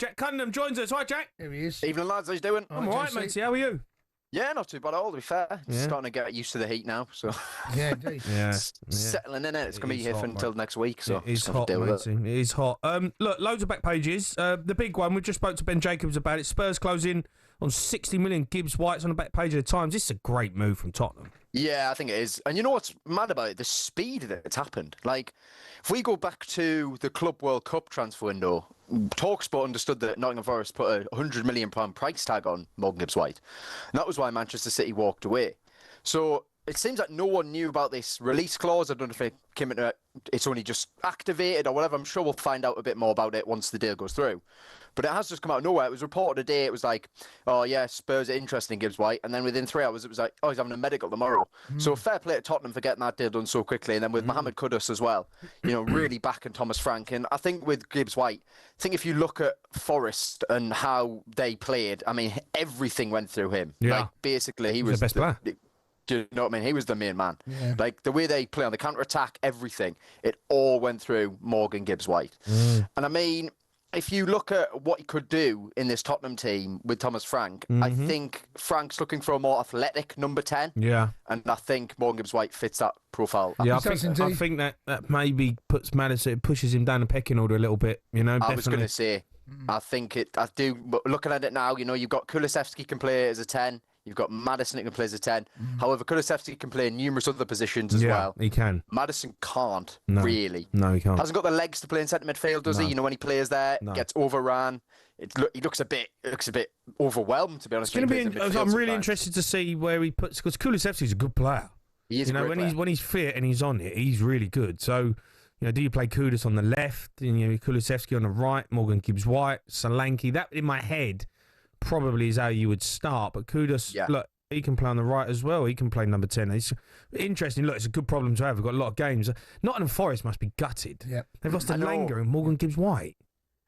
Jack Cunningham joins us. Hi, Jack. Here he is. Evening, lads. How you doing? I'm all right, matey. How are you? Yeah, not too bad at all, to be fair. Starting to get used to the heat now, so... Yeah, indeed. Settling in it. It's going to be here until next week, so... It's hot, matey. It is hot. Look, loads of back pages. The big one, we just spoke to Ben Jacobs about it. Spurs closing on 60 million. Gibbs-White's on the back page of the Times. This is a great move from Tottenham. Yeah, I think it is. And you know what's mad about it? The speed that it's happened. Like, if we go back to the Club World Cup transfer window, talkSPORT understood that Nottingham Forest put a £100 million price tag on Morgan Gibbs-White. And that was why Manchester City walked away. So it seems like no one knew about this release clause. I don't know if it came into it's only just activated or whatever. I'm sure we'll find out a bit more about it once the deal goes through. But it has just come out of nowhere. It was reported today. It was like, oh, yeah, Spurs are interested in Gibbs-White. And then within 3 hours, it was like, oh, he's having a medical tomorrow. So fair play to Tottenham for getting that deal done so quickly. And then with Mohamed Kudus as well, you know, really backing Thomas Frank. And I think with Gibbs-White, I think if you look at Forest and how they played, I mean, everything went through him. Yeah. Like, basically, he was the best player. Do you know what I mean? He was the main man. Yeah. Like, the way they play on the counter-attack, everything, it all went through Morgan Gibbs-White. And I mean... if you look at what he could do in this Tottenham team with Thomas Frank, I think Frank's looking for a more athletic number 10. Yeah. And I think Morgan Gibbs-White fits that profile. Yeah, He does I indeed. think that maybe puts Madison, it pushes him down the pecking order a little bit, you know, I was going definitely. to say, I do, but looking at it now, you know, you've got Kulusevski can play as a 10. You've got Madison that can play as a 10. However, Kulusevski can play in numerous other positions as well. He can. Madison can't, No. really. No, he can't. Hasn't got the legs to play in centre midfield, does he? You know, when he plays there, gets overran. He looks a bit overwhelmed, to be honest. It's going to be. I'm really interested to see where he puts, because Kulusevski's a good player. He is. You know, when he's fit and he's on it, he's really good. So, you know, do you play Kudus on the left, and you know, Kulusevski on the right, Morgan Gibbs-White, Solanke? That in my head probably is how you would start. But Kudus, look, he can play on the right as well. He can play number 10. It's interesting. Look, it's a good problem to have. We've got a lot of games. Nottingham Forest must be gutted. Yep. They've lost to Langer and Morgan Gibbs-White.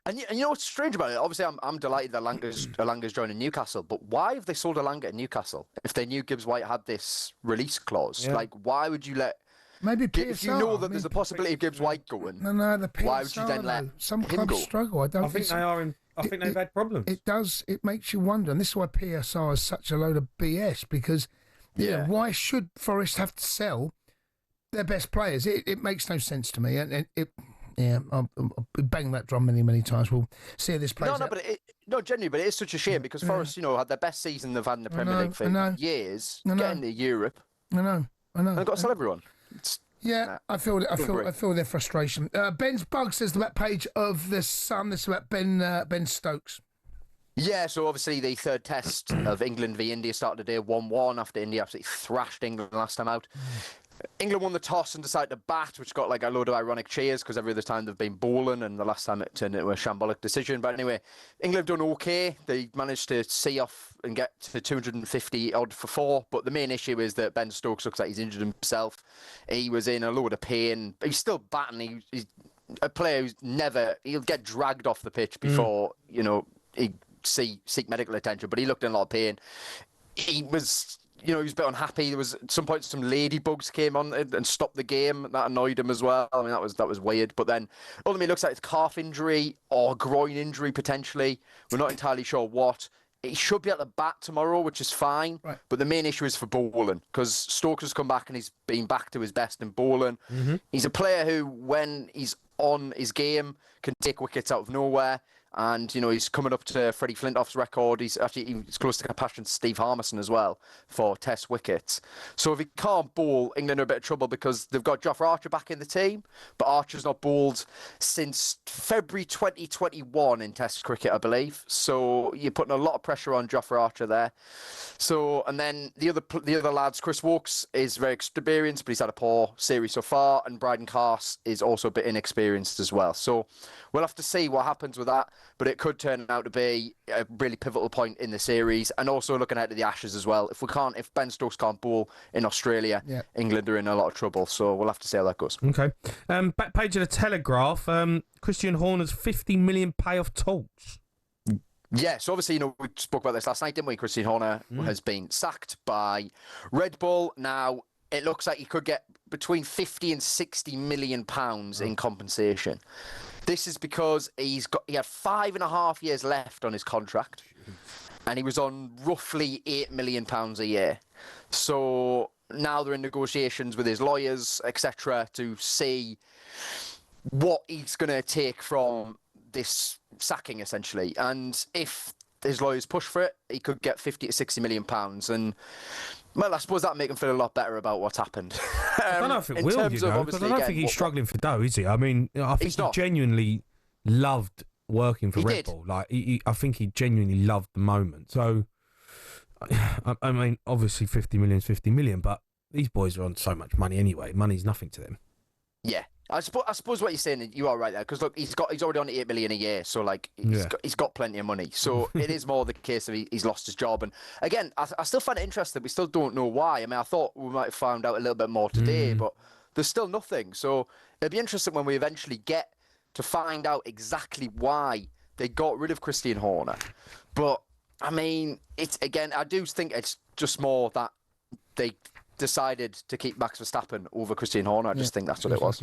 And you know what's strange about it? Obviously, I'm delighted that Alanga's joining Newcastle. But why have they sold Alanga at Newcastle if they knew Gibbs-White had this release clause? Yeah. Like, why would you let... Maybe PSR. If you know that there's a possibility of Gibbs-White going... No, the PSR, why would you then let some him clubs go? struggle. I think they are in... I think they've had problems. It does. It makes you wonder, and this is why PSR is such a load of BS. Because, you know, why should Forest have to sell their best players? It makes no sense to me. And I'll bang that drum many times. We'll see how this plays out. Genuinely, but it is such a shame because Forest, you know, had their best season they've had in the Premier League for years, getting to Europe. I know. And they've got to sell everyone. I feel their frustration. Ben's Bug says the back page of the Sun. This is about Ben Stokes. Yeah, so obviously the third test of England v India started today 1-1 after India absolutely thrashed England last time out. England won the toss and decided to bat, which got like a load of ironic cheers because every other time they've been bowling, and the last time it turned into a shambolic decision. But anyway, England have done okay. They managed to see off and get to 250 odd for 4. But the main issue is that Ben Stokes looks like he's injured himself. He was in a load of pain. He's still batting. He's a player who's he'll get dragged off the pitch before, you know, he seek medical attention. But he looked in a lot of pain. He was... You know, he was a bit unhappy. There was at some point some ladybugs came on and stopped the game. That annoyed him as well. I mean, that was weird. But then ultimately it looks like it's calf injury or groin injury potentially. We're not entirely sure what. He should be at the bat tomorrow, which is fine. Right. But the main issue is for bowling because Stokes has come back and he's been back to his best in bowling. He's a player who, when he's on his game, can take wickets out of nowhere. And, you know, he's coming up to Freddie Flintoff's record. He's close to passing Steve Harmison as well for test wickets. So if he can't bowl, England are a bit of trouble because they've got Jofra Archer back in the team, but Archer's not bowled since February 2021 in test cricket, I believe. So you're putting a lot of pressure on Jofra Archer there. So, and then the other lads, Chris Wokes is very experienced, but he's had a poor series so far, and Bryden Carse is also a bit inexperienced as well. So we'll have to see what happens with that. But it could turn out to be a really pivotal point in the series, and also looking ahead to the Ashes as well. If Ben Stokes can't bowl in Australia, England are in a lot of trouble. So we'll have to see how that goes. Okay. Back page of the Telegraph. Christian Horner's 50 million payoff talks. Yeah, so obviously, you know, we spoke about this last night, didn't we? Christian Horner has been sacked by Red Bull. Now, it looks like he could get between 50 and 60 million pounds in compensation. This is because he had 5.5 years left on his contract, and he was on roughly £8 million a year. So now they're in negotiations with his lawyers, etc., to see what he's going to take from this sacking, essentially. And if his lawyers push for it, he could get 50 to 60 million pounds. And well, I suppose that'd make him feel a lot better about what's happened. I don't know if it will, because I don't think he's struggling for dough, is he? I mean, I think he genuinely loved working for Red Bull. Like, I think he genuinely loved the moment. So, I mean, obviously 50 million is 50 million, but these boys are on so much money anyway. Money's nothing to them. Yeah. I suppose what you're saying, you are right there, because look, he's already on 8 million a year, so like he's got plenty of money. So it is more the case of he's lost his job. And again, I still find it interesting. We still don't know why. I mean, I thought we might have found out a little bit more today, but there's still nothing. So it'll be interesting when we eventually get to find out exactly why they got rid of Christian Horner. But I mean, it's again, I do think it's just more that they decided to keep Max Verstappen over Christian Horner. I just think that's what it was.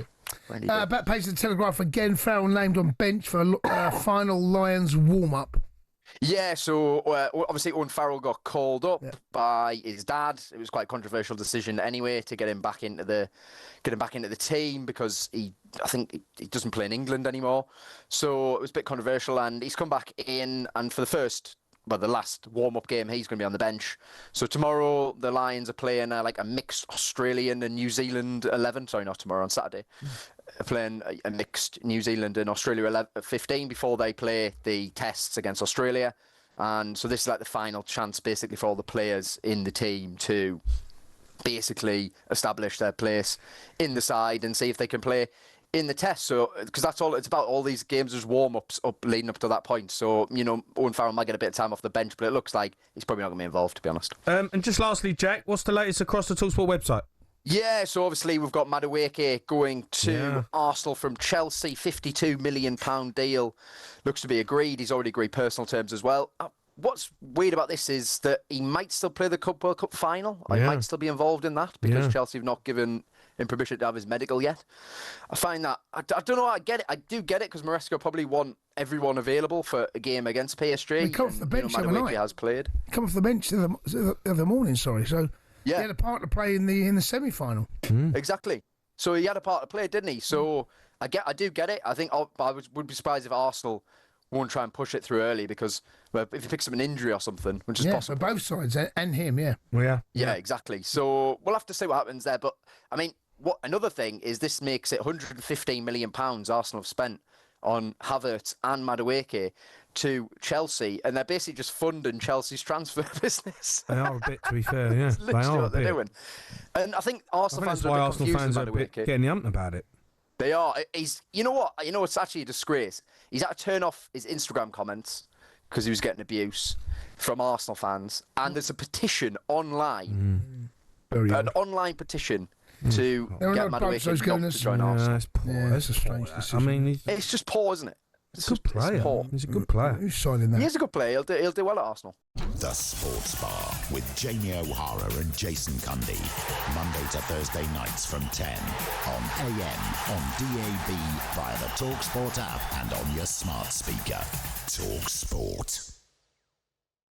Back page of the Telegraph again. Farrell named on bench for a final Lions warm-up. Yeah, so obviously Owen Farrell got called up by his dad. It was quite a controversial decision anyway to get him back into the team, because I think he doesn't play in England anymore. So it was a bit controversial, and he's come back in, and for the last warm-up game, he's going to be on the bench. So tomorrow, the Lions are playing like a mixed Australian and New Zealand 11. Sorry, not tomorrow, on Saturday. Playing a mixed New Zealand and Australia 15 before they play the tests against Australia. And so this is like the final chance, basically, for all the players in the team to basically establish their place in the side and see if they can play in the test. So, because that's all it's about, all these games is warm-ups leading up to that point. So, Owen Farrell might get a bit of time off the bench, but it looks like he's probably not going to be involved, to be honest. And just lastly, Jack, what's the latest across the talkSPORT website? Yeah, so obviously we've got Madueke going to Arsenal from Chelsea, £52 million deal. Looks to be agreed. He's already agreed personal terms as well. What's weird about this is that he might still play the World Cup final. He might still be involved in that, because Chelsea have not given him permission to have his medical yet. I find that, I don't know, I get it. I do get it, because Maresca probably want everyone available for a game against PSG. He come off the bench the other night. Has played. Come off the bench the other morning, sorry. So he had a part to play in the semi-final. Exactly. So he had a part to play, didn't he? So I do get it. I think I would be surprised if Arsenal won't try and push it through early, because if he picks up an injury or something, which is possible. For both sides and him, Yeah, exactly. So we'll have to see what happens there. But I mean, another thing is, this makes it £115 million Arsenal have spent on Havertz and Madueke to Chelsea, and they're basically just funding Chelsea's transfer business. They are a bit, to be fair, yeah. That's literally what they're doing. And I think Arsenal fans are confused with Madueke. Getting the ump about it. They are. You know what? It's actually a disgrace. He's had to turn off his Instagram comments because he was getting abuse from Arsenal fans, and there's a petition online, an online petition to get Madueke not to join Arsenal. That's poor. That's a strange decision. I mean, it's just poor, isn't it? He's a good player. He's a good player. Who's signing that? He is a good player. He'll do well at Arsenal. The Sports Bar with Jamie O'Hara and Jason Cundy. Monday to Thursday nights from 10 on AM, on DAB, via the talkSPORT app and on your smart speaker. talkSPORT.